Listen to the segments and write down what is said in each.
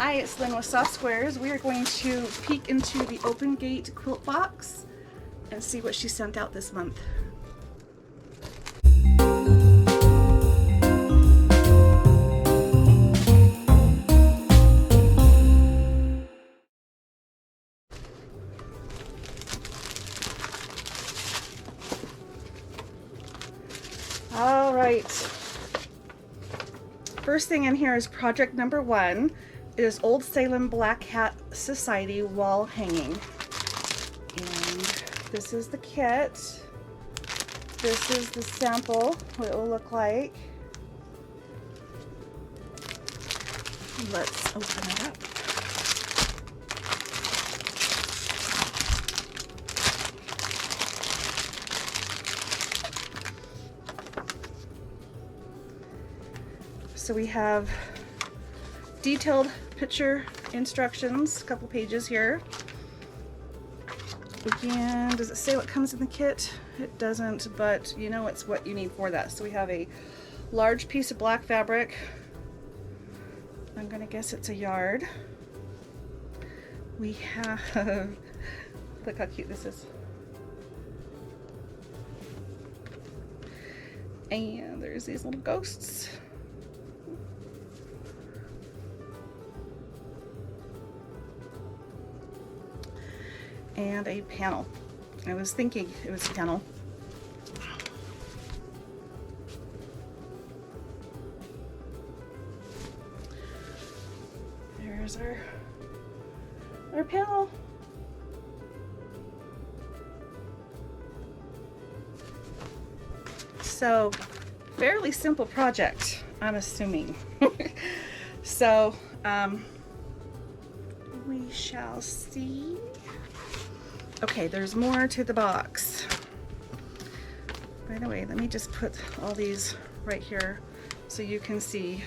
Hi, it's Lynne with Soft Squares. We are going to peek into the open Gate Quilt Box and see what she sent out this month. All right. First thing in here is project number 1. It is Old Salem Black Hat Society wall hanging. And this is the kit. This is the sample, what it will look like. Let's open it up. So we have detailed picture instructions, a couple pages here. Again, does it say what comes in the kit? It doesn't, but you know it's what you need for that. So we have a large piece of black fabric. I'm gonna guess it's a yard. We have, look how cute this is. And there's these little ghosts. And a panel. I was thinking it was a panel. There's our panel. So, fairly simple project, I'm assuming. So, we shall see. Okay, there's more to the box. By the way, let me just put all these right here so you can see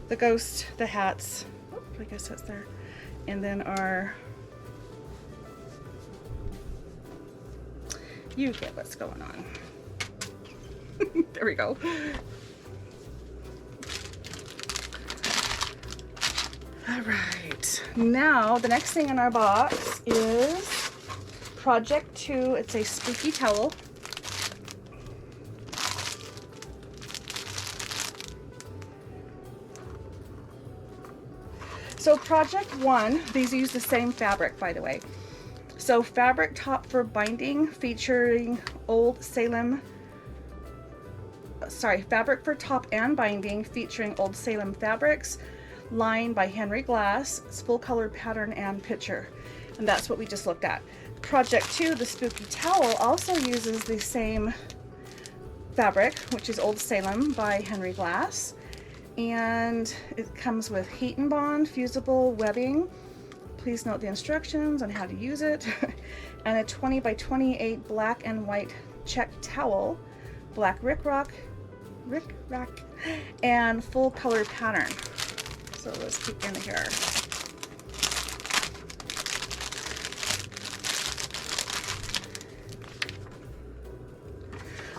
the ghost, the hats. Oh, I guess that's there. And then our, you get what's going on. There we go. All right, now the next thing in our box is project 2. It's a spooky towel. So project 1, these use the same fabric, by the way. So fabric top for binding featuring Old Salem, fabric for top and binding featuring Old Salem fabrics, lined by Henry Glass. It's full color pattern and picture. And that's what we just looked at. Project 2, the spooky towel, also uses the same fabric, which is Old Salem by Henry Glass. And it comes with heat and bond, fusible webbing. Please note the instructions on how to use it. And a 20 by 28 black and white check towel, black rickrack, and full color pattern. So let's peek in here.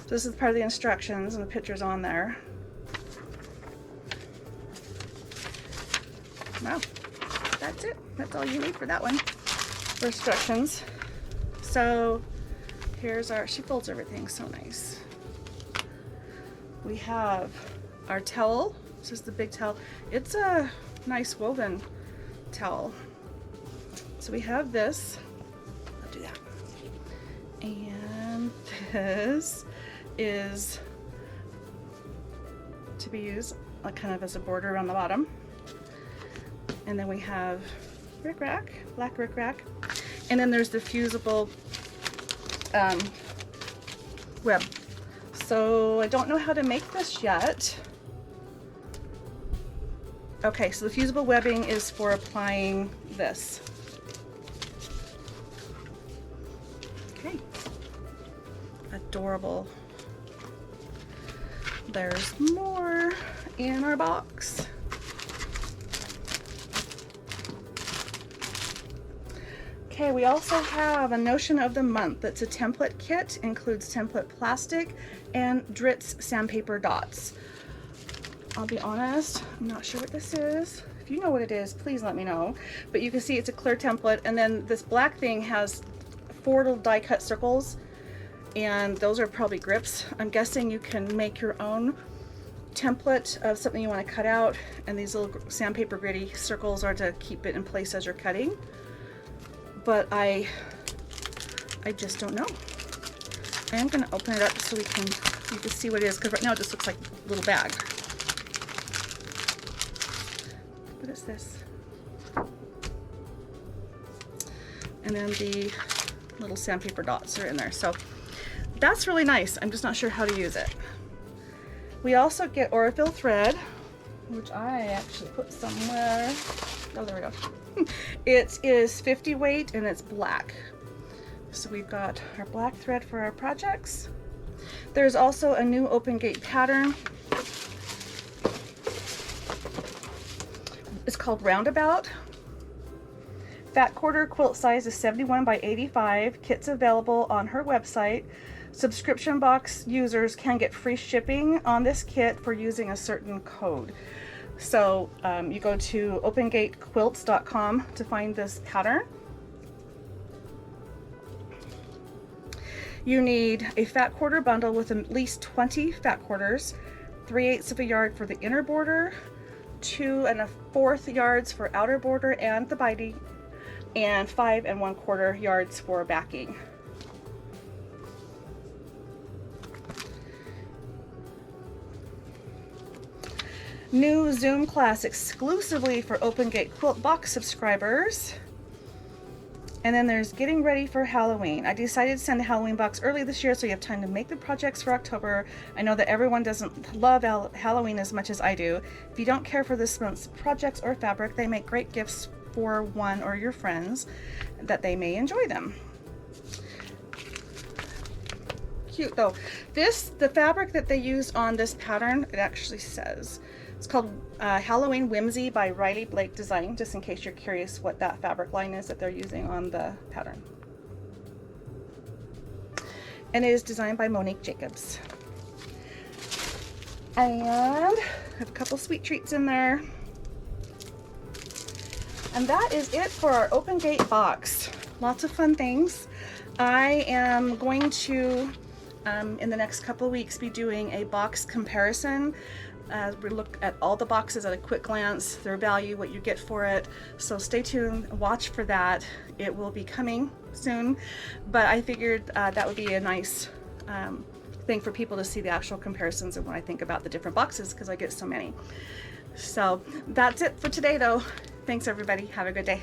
So this is part of the instructions and the pictures on there. Wow, that's it. That's all you need for that one. For instructions. So here's our, she folds everything so nice. We have our towel. This is the big towel. It's a nice woven towel. So we have this. I'll do that. And this is to be used kind of as a border around the bottom. And then we have rickrack, black rickrack. And then there's the fusible web. So I don't know how to make this yet. Okay, so the fusible webbing is for applying this. Okay, adorable. There's more in our box. Okay, we also have a notion of the month. It's a template kit, includes template plastic and Dritz sandpaper dots. I'll be honest, I'm not sure what this is. If If you know what it is, please let me know. But you can see it's a clear template, and then this black thing has 4 little die cut circles, and those are probably grips. I'm guessing you can make your own template of something you want to cut out, and these little sandpaper gritty circles are to keep it in place as you're cutting. But I just don't know. I am going to open it up so you can see what it is, because right now it just looks like a little bag. What is this? And then the little sandpaper dots are in there. So that's really nice. I'm just not sure how to use it. We also get Aurifil thread, which I actually put somewhere. Oh, there we go. It is 50 weight and it's black. So we've got our black thread for our projects. There's also a new open gate pattern. It's called Roundabout. Fat quarter quilt size is 71 by 85. Kit's available on her website. Subscription box users can get free shipping on this kit for using a certain code. So you go to opengatequilts.com to find this pattern. You need a fat quarter bundle with at least 20 fat quarters, 3/8 of a yard for the inner border, 2 1/4 yards for outer border and the binding, and 5 1/4 yards for backing. New Zoom class exclusively for Open Gate Quilt Box subscribers. And then there's getting ready for Halloween. I decided to send a Halloween box early this year so you have time to make the projects for October. I know that everyone doesn't love Halloween as much as I do. If you don't care for this month's projects or fabric, they make great gifts for one or your friends that they may enjoy them. Cute though. The fabric that they use on this pattern, it actually says, it's called Halloween Whimsy by Riley Blake Design, just in case you're curious what that fabric line is that they're using on the pattern. And it is designed by Monique Jacobs. And I have a couple sweet treats in there. And that is it for our Open Gate box. Lots of fun things. I am going to, in the next couple of weeks, be doing a box comparison. We look at all the boxes at a quick glance, their value, what you get for it. So stay tuned, watch for that. It will be coming soon, but I figured that would be a nice thing for people to see the actual comparisons and when I think about the different boxes, because I get so many. So that's it for today though. Thanks everybody, have a good day.